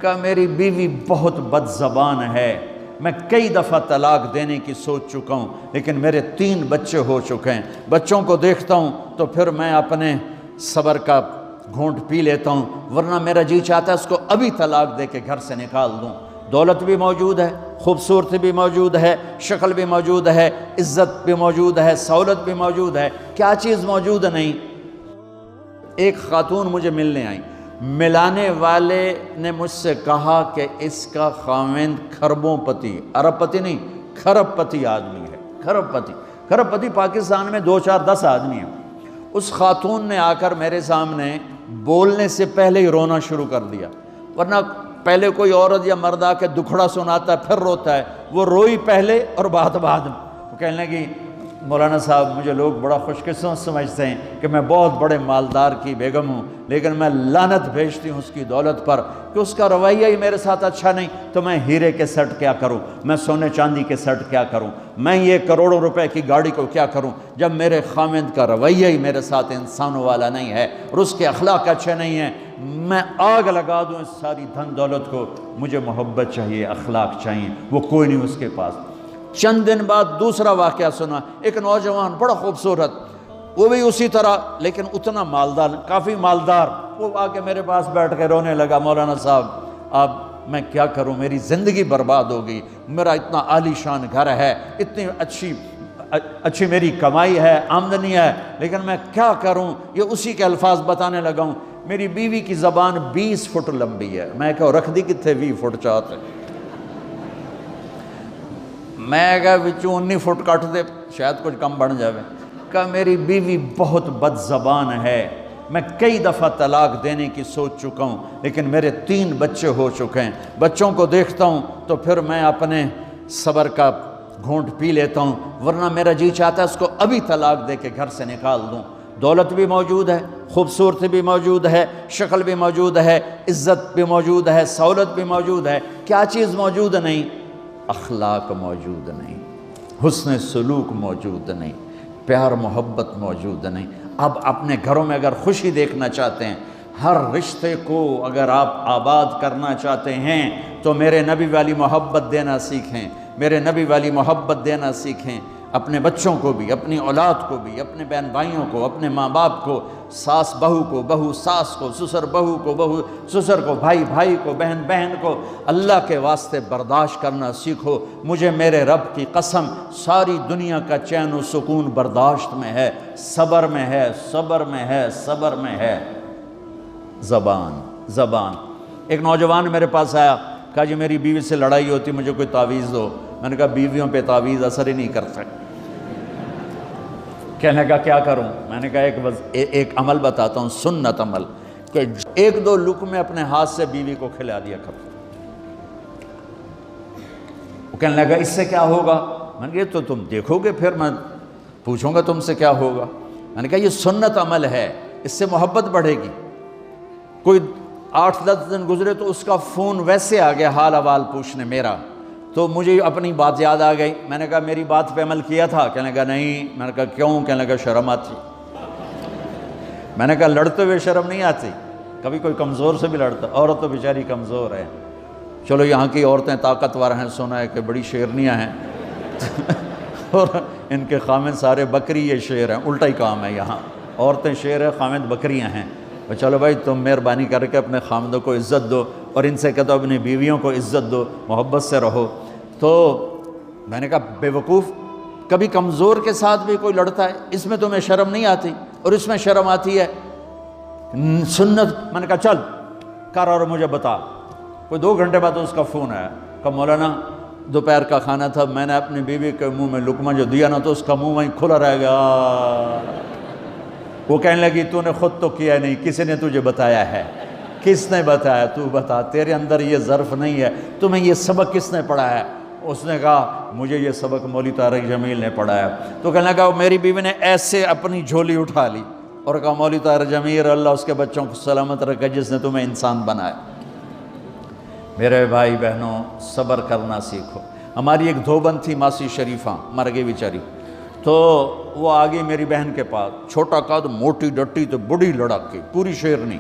کہا میری بیوی بہت بد زبان ہے، میں کئی دفعہ طلاق دینے کی سوچ چکا ہوں، لیکن میرے 3 بچے ہو چکے ہیں، بچوں کو دیکھتا ہوں تو پھر میں اپنے صبر کا گھونٹ پی لیتا ہوں، ورنہ میرا جی چاہتا ہے اس کو ابھی طلاق دے کے گھر سے نکال دوں۔ دولت بھی موجود ہے، خوبصورتی بھی موجود ہے، شکل بھی موجود ہے، عزت بھی موجود ہے، سہولت بھی موجود ہے، کیا چیز موجود نہیں؟ ایک خاتون مجھے ملنے آئی، ملانے والے نے مجھ سے کہا کہ اس کا خاوند کھربوں پتی، ارب پتی نہیں، کھرب پتی آدمی ہے، کھرب پتی۔ کھرب پتی پاکستان میں 2 4 10 آدمی ہیں۔ اس خاتون نے آ کر میرے سامنے بولنے سے پہلے ہی رونا شروع کر دیا، ورنہ پہلے کوئی عورت یا مرد آ کے دکھڑا سناتا ہے پھر روتا ہے، وہ روئی پہلے اور بات بعد میں۔ وہ کہنے لگی مولانا صاحب مجھے لوگ بڑا خوش قسمت سمجھتے ہیں کہ میں بہت بڑے مالدار کی بیگم ہوں، لیکن میں لعنت بھیجتی ہوں اس کی دولت پر کہ اس کا رویہ ہی میرے ساتھ اچھا نہیں، تو میں ہیرے کے سیٹ کیا کروں، میں سونے چاندی کے سیٹ کیا کروں، میں یہ کروڑوں روپے کی گاڑی کو کیا کروں جب میرے خاوند کا رویہ ہی میرے ساتھ انسانوں والا نہیں ہے اور اس کے اخلاق اچھے نہیں ہیں۔ میں آگ لگا دوں اس ساری دھن دولت کو، مجھے محبت چاہیے، اخلاق چاہیے، وہ کوئی نہیں اس کے پاس۔ چند دن بعد دوسرا واقعہ سنا، ایک نوجوان بڑا خوبصورت، وہ بھی اسی طرح لیکن اتنا مالدار، کافی مالدار، وہ آ کے میرے پاس بیٹھ کے رونے لگا، مولانا صاحب اب میں کیا کروں، میری زندگی برباد ہو گئی، میرا اتنا عالی شان گھر ہے، اتنی اچھی میری کمائی ہے، آمدنی ہے، لیکن میں کیا کروں۔ یہ اسی کے الفاظ بتانے لگا ہوں، میری بیوی کی زبان 20 فٹ لمبی ہے۔ میں کہا رکھ دی کتنے 20 فٹ چاہتے، میں کہا وچوں 19 فٹ کٹ دے شاید کچھ کم بن جاوے۔ کہا میری بیوی بہت بد زبان ہے، میں کئی دفعہ طلاق دینے کی سوچ چکا ہوں، لیکن میرے 3 بچے ہو چکے ہیں، بچوں کو دیکھتا ہوں تو پھر میں اپنے صبر کا گھونٹ پی لیتا ہوں، ورنہ میرا جی چاہتا ہے اس کو ابھی طلاق دے کے گھر سے نکال دوں۔ دولت بھی موجود ہے، خوبصورتی بھی موجود ہے، شکل بھی موجود ہے، عزت بھی موجود ہے، سہولت بھی موجود ہے، کیا چیز موجود نہیں؟ اخلاق موجود نہیں، حسن سلوک موجود نہیں، پیار محبت موجود نہیں۔ اب اپنے گھروں میں اگر خوشی دیکھنا چاہتے ہیں، ہر رشتے کو اگر آپ آباد کرنا چاہتے ہیں تو میرے نبی والی محبت دینا سیکھیں، میرے نبی والی محبت دینا سیکھیں، اپنے بچوں کو بھی، اپنی اولاد کو بھی، اپنے بہن بھائیوں کو، اپنے ماں باپ کو، ساس بہو کو، بہو ساس کو، سسر بہو کو، بہو سسر کو، بھائی بھائی کو، بہن بہن کو، اللہ کے واسطے برداشت کرنا سیکھو۔ مجھے میرے رب کی قسم ساری دنیا کا چین و سکون برداشت میں ہے، صبر میں ہے، صبر میں ہے، صبر میں ہے۔ زبان۔ ایک نوجوان میرے پاس آیا، کہا جی میری بیوی سے لڑائی ہوتی، مجھے کوئی تعویذ دو۔ میں نے کہا بیویوں پہ تعویذ اثر ہی نہیں کرتا۔ کہنے کا کیا کروں؟ میں نے کہا ایک عمل بتاتا ہوں، سنت عمل، کہ 1-2 لقمے اپنے ہاتھ سے بیوی کو کھلا دیا کرو۔ وہ کہنے لگا اس سے کیا ہوگا؟ میں نے کہا یہ تو تم دیکھو گے، پھر میں پوچھوں گا تم سے کیا ہوگا۔ میں نے کہا یہ سنت عمل ہے، اس سے محبت بڑھے گی۔ کوئی 8-10 دن گزرے تو اس کا فون ویسے آ گیا حال احوال پوچھنے میرا، تو مجھے اپنی بات یاد آ گئی۔ میں نے کہا میری بات پہ عمل کیا تھا؟ کہنے لگا نہیں۔ میں نے کہا کیوں؟ کہنے لگا شرم آتی۔ میں نے کہا لڑتے ہوئے شرم نہیں آتی؟ کبھی کوئی کمزور سے بھی لڑتا، عورت تو بیچاری کمزور ہے، چلو یہاں کی عورتیں طاقتور ہیں، سنا ہے کہ بڑی شیرنیاں ہیں اور ان کے خامد سارے بکری یہ شیر ہیں، الٹا ہی کام ہے، یہاں عورتیں شیر ہیں، خامد بکریاں ہیں۔ چلو بھائی تم مہربانی کر کے اپنے خامدوں کو عزت دو، اور ان سے کہتا ہوں اپنی بیویوں کو عزت دو، محبت سے رہو۔ تو میں نے کہا بے وقوف، کبھی کمزور کے ساتھ بھی کوئی لڑتا ہے، اس میں تمہیں شرم نہیں آتی؟ اور اس میں شرم آتی ہے سنت۔ میں نے کہا چل کر اور مجھے بتا۔ کوئی 2 گھنٹے بعد اس کا فون آیا، کہا مولانا دوپہر کا کھانا تھا، میں نے اپنی بیوی کے منہ میں لقمہ جو دیا نا تو اس کا منہ وہیں کھلا رہ گیا۔ وہ کہنے لگی تو نے خود تو کیا نہیں، کسی نے تجھے بتایا ہے؟ کس نے بتایا؟ تو بتا، تیرے اندر یہ ظرف نہیں ہے، تمہیں یہ سبق کس نے پڑھایا ہے؟ اس نے کہا مجھے یہ سبق مولوی طارق جمیل نے پڑھایا۔ تو کہنے لگا میری بیوی نے ایسے اپنی جھولی اٹھا لی اور کہا مولوی طارق جمیل اللہ اس کے بچوں کو سلامت رکھے جس نے تمہیں انسان بنایا۔ میرے بھائی بہنوں صبر کرنا سیکھو۔ ہماری ایک دھوبن تھی ماسی شریفہ، مر گئی بیچاری، تو وہ آ گئی میری بہن کے پاس، چھوٹا قد، موٹی ڈٹی، تو بڑی لڑک کی، پوری شیرنی۔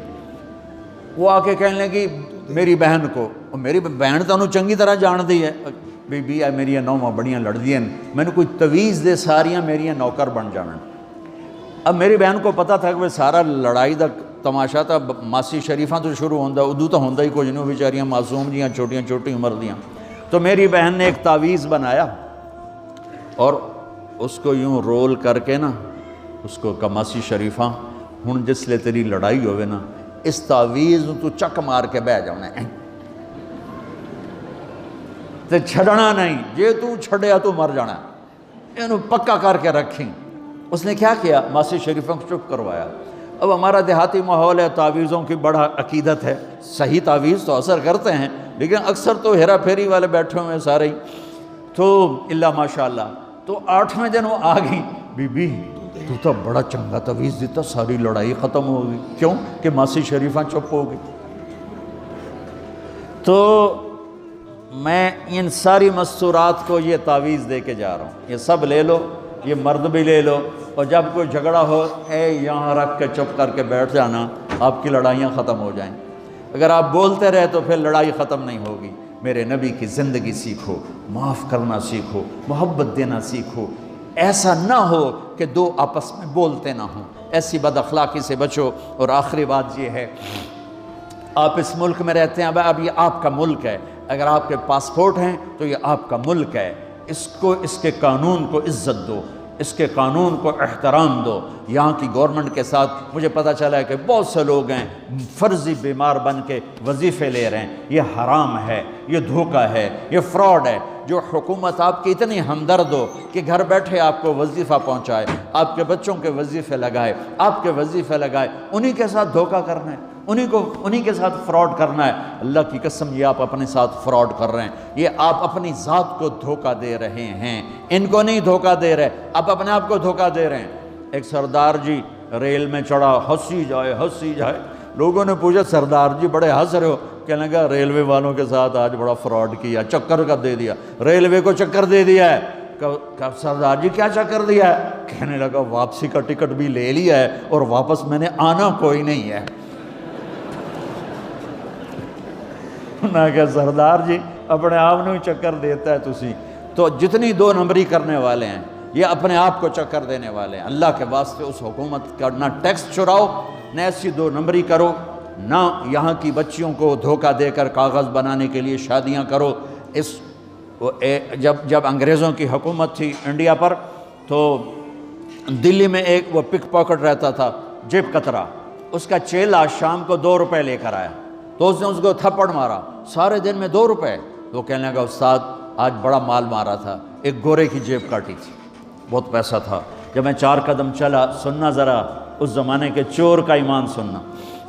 وہ آ کے کہنے لگی میری بہن کو، میری بہن تو انہوں چنگی طرح جان دی ہے، بی بی ہے میری نوواں بڑیاں لڑدیاں میں نے کوئی تویز دے ساریاں میری نوکر بن جانا۔ اب میری بہن کو پتہ تھا کہ وہ سارا لڑائی دا تماشا تھا ماسی شریفاں تو شروع ہوندہ، ادو تو ہوندہ ہی کچھ نہیں، بیچاریاں معصوم جیاں چھوٹیاں چھوٹی عمر دیاں۔ تو میری بہن نے ایک تعویذ بنایا اور اس کو یوں رول کر کے نا اس کو کہا ماسی شریفاں ہن جس لے تیری لڑائی ہوئے نا اس تعویذ تو چک مار کے بہ جانا ہے تے چھڑنا نہیں، جے تو چھڑیا تو مر جانا، انہوں پکا کر کے رکھیں۔ اس نے کیا کیا؟ ماسی شریفوں کو چپ کروایا۔ اب ہمارا دیہاتی ماحول ہے، تعویذوں کی بڑا عقیدت ہے، صحیح تعویذ تو اثر کرتے ہیں لیکن اکثر تو ہیرا پھیری والے بیٹھے ہوئے سارے ہی، تو اللہ ماشاءاللہ۔ تو 8ویں دن وہ آ گئی، بی بی تو بڑا چنگا تعویذ دیتا، ساری لڑائی ختم ہو گئی۔ کیوں کہ ماسی شریفاں چپ ہو گئی۔ تو میں ان ساری مستورات کو یہ تعویذ دے کے جا رہا ہوں، یہ سب لے لو، یہ مرد بھی لے لو، اور جب کوئی جھگڑا ہو اے یہاں رکھ کے چپ کر کے بیٹھ جانا، آپ کی لڑائیاں ختم ہو جائیں۔ اگر آپ بولتے رہے تو پھر لڑائی ختم نہیں ہوگی۔ میرے نبی کی زندگی سیکھو، معاف کرنا سیکھو، محبت دینا سیکھو، ایسا نہ ہو کہ دو آپس میں بولتے نہ ہوں، ایسی بد اخلاقی سے بچو۔ اور آخری بات یہ ہے، آپ اس ملک میں رہتے ہیں، اب یہ آپ کا ملک ہے، اگر آپ کے پاسپورٹ ہیں تو یہ آپ کا ملک ہے، اس کو اس کے قانون کو عزت دو، اس کے قانون کو احترام دو۔ یہاں کی گورنمنٹ کے ساتھ مجھے پتہ چلا ہے کہ بہت سے لوگ ہیں فرضی بیمار بن کے وظیفے لے رہے ہیں، یہ حرام ہے، یہ دھوکہ ہے، یہ فراڈ ہے۔ جو حکومت آپ کی اتنی ہمدرد ہو کہ گھر بیٹھے آپ کو وظیفہ پہنچائے، آپ کے بچوں کے وظیفے لگائے، آپ کے وظیفے لگائے، انہی کے ساتھ دھوکہ کرنا ہے، انہی کے ساتھ فراڈ کرنا ہے۔ اللہ کی قسم یہ آپ اپنے ساتھ فراڈ کر رہے ہیں، یہ آپ اپنی ذات کو دھوکہ دے رہے ہیں، ان کو نہیں دھوکہ دے رہے، آپ اپنے آپ کو دھوکہ دے رہے ہیں۔ ایک سردار جی ریل میں چڑھا، ہنسی جائے، لوگوں نے پوچھا سردار جی بڑے ہنس رہے ہو؟ کہنے لگا ریلوے والوں کے ساتھ آج بڑا فراڈ کیا، چکر کا دے دیا، ریلوے کو چکر دے دیا ہے۔ کہ سردار جی کیا چکر دیا ہے؟ کہنے لگا واپسی کا ٹکٹ بھی لے لیا ہے اور واپس میں نے آنا کوئی نہیں ہے۔ نہ کہ سردار جی اپنے آپ نے چکر دیتا ہے تسی تو جتنی 2 نمبری کرنے والے ہیں یہ اپنے آپ کو چکر دینے والے ہیں۔ اللہ کے واسطے اس حکومت کا نہ ٹیکس چراؤ، نہ ایسی 2 نمبری کرو، نہ یہاں کی بچیوں کو دھوکہ دے کر کاغذ بنانے کے لیے شادیاں کرو۔ جب انگریزوں کی حکومت تھی انڈیا پر تو دلی میں ایک وہ پک پاکٹ رہتا تھا جیب کترا، اس کا چیلا شام کو 2 روپے لے کر آیا تو اس نے اس کو تھپڑ مارا، سارے دن میں 2 روپے۔ تو کہنے لگا استاد آج بڑا مال مارا تھا، ایک گورے کی جیب کاٹی تھی، بہت پیسہ تھا۔ جب میں 4 قدم چلا، سننا ذرا اس زمانے کے چور کا ایمان سننا،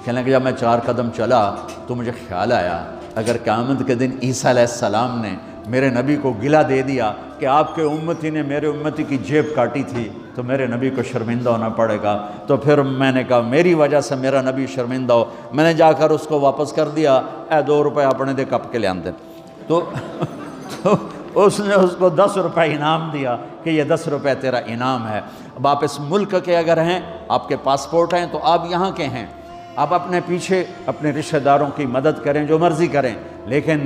کہنے لگا جب میں 4 قدم چلا تو مجھے خیال آیا اگر قیامت کے دن عیسیٰ علیہ السلام نے میرے نبی کو گلہ دے دیا کہ آپ کے امتی نے میرے امتی کی جیب کاٹی تھی تو میرے نبی کو شرمندہ ہونا پڑے گا۔ تو پھر میں نے کہا میری وجہ سے میرا نبی شرمندہ ہو، میں نے جا کر اس کو واپس کر دیا، اے 2 روپے اپنے دے کپ کے لے آندے۔ تو اس نے اس کو 10 روپے انعام دیا کہ یہ 10 روپے تیرا انعام ہے۔ اب آپ اس ملک کے اگر ہیں، آپ کے پاسپورٹ ہیں تو آپ یہاں کے ہیں، آپ اپنے پیچھے اپنے رشتہ داروں کی مدد کریں، جو مرضی کریں، لیکن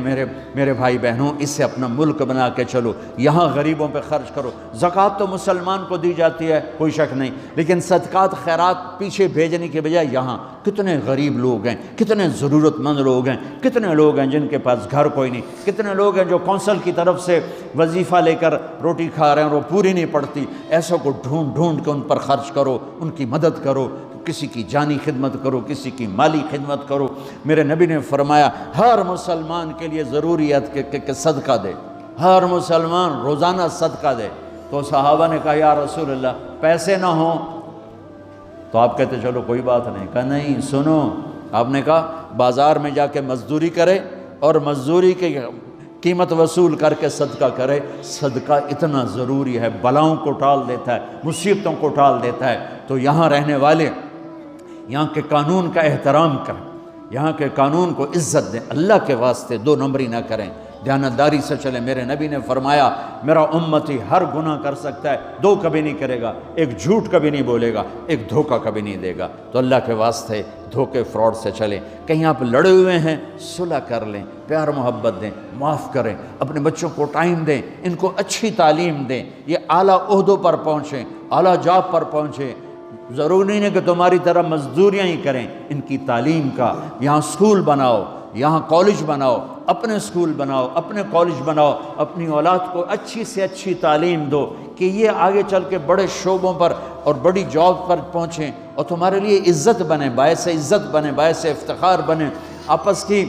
میرے بھائی بہنوں اسے اپنا ملک بنا کے چلو، یہاں غریبوں پہ خرچ کرو۔ زکوٰۃ تو مسلمان کو دی جاتی ہے کوئی شک نہیں، لیکن صدقات خیرات پیچھے بھیجنے کے بجائے یہاں کتنے غریب لوگ ہیں، کتنے ضرورت مند لوگ ہیں، کتنے لوگ ہیں جن کے پاس گھر کوئی نہیں، کتنے لوگ ہیں جو کونسل کی طرف سے وظیفہ لے کر روٹی کھا رہے ہیں اور وہ پوری نہیں پڑتی، ایسوں کو ڈھونڈ کے ان پر خرچ کرو، ان کی مدد کرو، کسی کی جانی خدمت کرو، کسی کی مالی خدمت کرو۔ میرے نبی نے فرمایا ہر مسلمان کے لیے ضروری ہے کہ صدقہ دے، ہر مسلمان روزانہ صدقہ دے۔ تو صحابہ نے کہا یا رسول اللہ پیسے نہ ہوں تو آپ کہتے چلو کوئی بات نہیں۔ کہا نہیں سنو، آپ نے کہا بازار میں جا کے مزدوری کرے اور مزدوری کی قیمت وصول کر کے صدقہ کرے، صدقہ اتنا ضروری ہے، بلاؤں کو ٹال دیتا ہے، مصیبتوں کو ٹال دیتا ہے۔ تو یہاں رہنے والے یہاں کے قانون کا احترام کریں، یہاں کے قانون کو عزت دیں، اللہ کے واسطے 2 نمبری نہ کریں، دیانتداری سے چلیں۔ میرے نبی نے فرمایا میرا امتی ہر گناہ کر سکتا ہے، دو کبھی نہیں کرے گا، ایک جھوٹ کبھی نہیں بولے گا، ایک دھوکہ کبھی نہیں دے گا۔ تو اللہ کے واسطے دھوکے فراڈ سے چلیں۔ کہیں آپ لڑے ہوئے ہیں صلح کر لیں، پیار محبت دیں، معاف کریں، اپنے بچوں کو ٹائم دیں، ان کو اچھی تعلیم دیں، یہ اعلیٰ عہدوں پر پہنچیں، اعلیٰ جاب پر پہنچیں۔ ضروری نہیں ہے کہ تمہاری طرح مزدوریاں ہی کریں، ان کی تعلیم کا یہاں سکول بناؤ، یہاں کالج بناؤ، اپنے سکول بناؤ، اپنے کالج بناؤ، اپنی اولاد کو اچھی سے اچھی تعلیم دو کہ یہ آگے چل کے بڑے شعبوں پر اور بڑی جاب پر پہنچیں اور تمہارے لیے عزت بنے، باعث عزت بنے، باعث افتخار بنے۔ آپس کی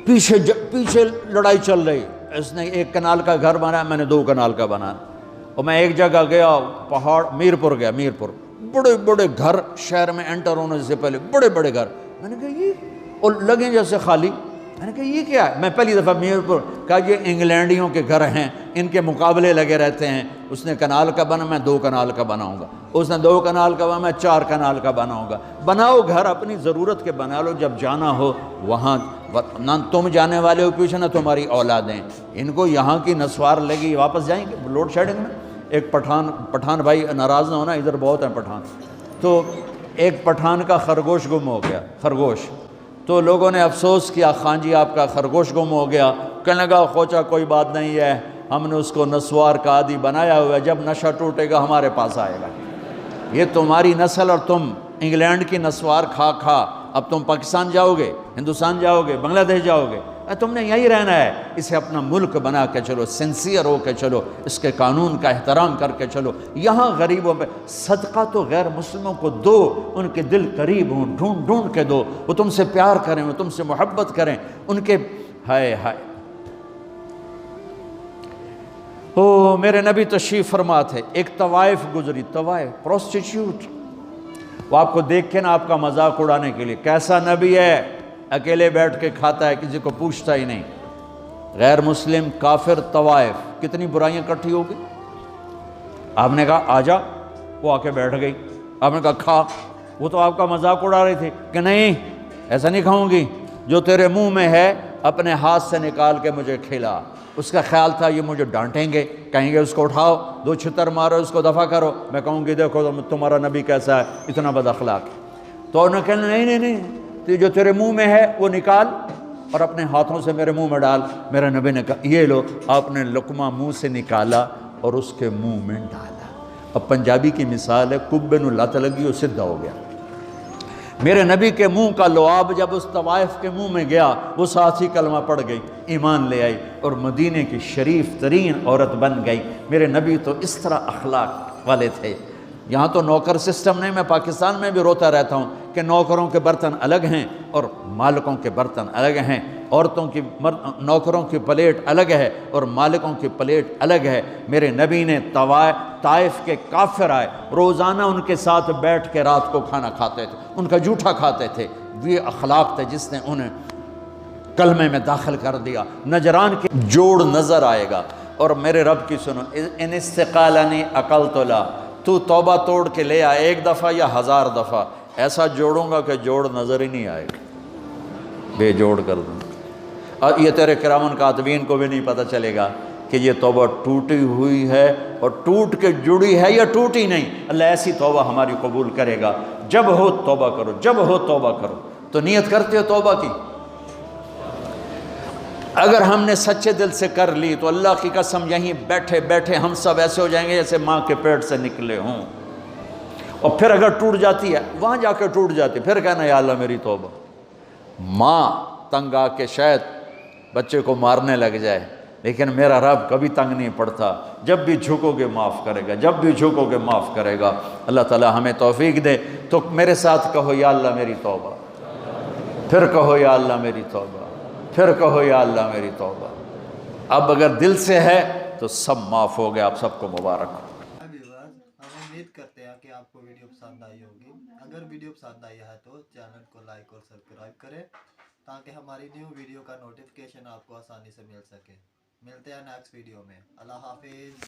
پیچھے لڑائی چل رہی، اس نے 1 کنال کا گھر بنایا، میں نے 2 کنال کا بنایا، اور میں ایک جگہ گیا پہاڑ میرپور گیا، میرپور بڑے بڑے گھر شہر میں انٹر ہونے سے پہلے بڑے بڑے گھر، میں نے کہا یہ اور لگیں جیسے خالی، میں نے کہا یہ کیا ہے؟ میں پہلی دفعہ میرپور کہا یہ انگلینڈیوں کے گھر ہیں، ان کے مقابلے لگے رہتے ہیں، اس نے کنال کا بنا، میں 2 کنال کا بناؤں گا، اس نے 2 کنال کا بنا، میں 4 کنال کا بناؤں گا۔ بناؤ گھر اپنی ضرورت کے بنا لو، جب جانا ہو وہاں نہ تم جانے والے ہو پیچھے، نہ تمہاری اولادیں، ان کو یہاں کی نسوار لگی واپس جائیں گے لوڈ شیڈنگ میں۔ ایک پٹھان بھائی ناراض نہ ہونا، ادھر بہت ہیں پٹھان، تو ایک پٹھان کا خرگوش گم ہو گیا، خرگوش، تو لوگوں نے افسوس کیا خان جی آپ کا خرگوش گم ہو گیا، کہنے لگا خوچا کوئی بات نہیں ہے، ہم نے اس کو نسوار کا عادی بنایا ہوا ہے، جب نشہ ٹوٹے گا ہمارے پاس آئے گا۔ یہ تمہاری نسل اور تم انگلینڈ کی نسوار کھا کھا اب تم پاکستان جاؤ گے، ہندوستان جاؤ گے، بنگلہ دیش جاؤ گے، تم نے یہی رہنا ہے۔ اسے اپنا ملک بنا کے چلو، سنسیئر ہو کے چلو، اس کے قانون کا احترام کر کے چلو۔ یہاں غریبوں پہ صدقہ تو غیر مسلموں کو دو، ان کے دل قریب ہوں، ڈھونڈ ڈھونڈ کے دو، وہ تم سے پیار کریں، وہ تم سے محبت کریں، ان کے ہائے ہائے۔ او میرے نبی تشریف فرما تھے، ایک طوائف گزری، طوائف پروسٹیٹیوٹ، وہ آپ کو دیکھ کے نا آپ کا مذاق اڑانے کے لیے، کیسا نبی ہے، اکیلے بیٹھ کے کھاتا ہے، کسی کو پوچھتا ہی نہیں۔ غیر مسلم کافر طوائف، کتنی برائیاں اکٹھی ہو گئی۔ آپ نے کہا آ جا، وہ آ کے بیٹھ گئی، آپ نے کہا کھا، وہ تو آپ کا مذاق اڑا رہی تھی کہ نہیں ایسا نہیں کھاؤں گی، جو تیرے منہ میں ہے اپنے ہاتھ سے نکال کے مجھے کھلا۔ اس کا خیال تھا یہ مجھے ڈانٹیں گے، کہیں گے اس کو اٹھاؤ، 2 چھتر مارو، اس کو دفع کرو، میں کہوں گی دیکھو تمہارا نبی کیسا ہے، اتنا بد اخلاق۔ تو انہوں نے کہا نہیں، جو تیرے منہ میں ہے وہ نکال اور اپنے ہاتھوں سے میرے منہ میں ڈال۔ میرے نبی نے کہا یہ لو، آپ نے لقمہ منہ سے نکالا اور اس کے منہ میں ڈالا۔ اب پنجابی کی مثال ہے، کبے نو لت لگی اور سدھا ہو گیا۔ میرے نبی کے منہ کا لعاب جب اس طوائف کے منہ میں گیا، وہ ساتھ ہی کلمہ پڑھ گئی، ایمان لے آئی اور مدینے کی شریف ترین عورت بن گئی۔ میرے نبی تو اس طرح اخلاق والے تھے۔ یہاں تو نوکر سسٹم نہیں، میں پاکستان میں بھی روتا رہتا ہوں کہ نوکروں کے برتن الگ ہیں اور مالکوں کے برتن الگ ہیں، عورتوں کی نوکروں کی پلیٹ الگ ہے اور مالکوں کی پلیٹ الگ ہے۔ میرے نبی نے طائف کے کافر آئے، روزانہ ان کے ساتھ بیٹھ کے رات کو کھانا کھاتے تھے، ان کا جھوٹا کھاتے تھے۔ یہ اخلاق تھے جس نے انہیں کلمے میں داخل کر دیا۔ نجران کے جوڑ نظر آئے گا، اور میرے رب کی سنو، ان استقالنی عقلت لا، تو توبہ توڑ کے لے آئے 1 دفعہ یا 1000 دفعہ، ایسا جوڑوں گا کہ جوڑ نظر ہی نہیں آئے گا، بے جوڑ کر دوں۔ اور یہ تیرے کرامن کاتبین کو بھی نہیں پتہ چلے گا کہ یہ توبہ ٹوٹی ہوئی ہے اور ٹوٹ کے جڑی ہے یا ٹوٹی نہیں۔ اللہ ایسی توبہ ہماری قبول کرے گا۔ جب ہو توبہ کرو، جب ہو توبہ کرو۔ تو نیت کرتے ہو توبہ کی؟ اگر ہم نے سچے دل سے کر لی تو اللہ کی قسم یہیں بیٹھے بیٹھے ہم سب ایسے ہو جائیں گے جیسے ماں کے پیٹ سے نکلے ہوں۔ اور پھر اگر ٹوٹ جاتی ہے، وہاں جا کے ٹوٹ جاتی، پھر کہنا یا اللہ میری توبہ۔ ماں تنگ آ کے شاید بچے کو مارنے لگ جائے، لیکن میرا رب کبھی تنگ نہیں پڑتا، جب بھی جھکو گے معاف کرے گا، جب بھی جھکو گے معاف کرے گا۔ اللہ تعالی ہمیں توفیق دے۔ تو میرے ساتھ کہو یا اللہ میری توبہ، پھر کہو یا اللہ میری توبہ، پھر کہو یا اللہ میری توبہ۔ اب اگر دل سے ہے تو سب معاف ہو گیا۔ آپ سب کو مبارک ہو۔ ہم امید کرتے ہیں کہ آپ کو ویڈیو پسند آئی ہوگی۔ اگر ویڈیو پسند آئی ہے تو چینل کو لائک اور سبسکرائب کریں تاکہ ہماری نیو ویڈیو کا نوٹیفیکیشن آپ کو آسانی سے مل سکے۔ ملتے ہیں نیکسٹ ویڈیو میں۔ اللہ حافظ۔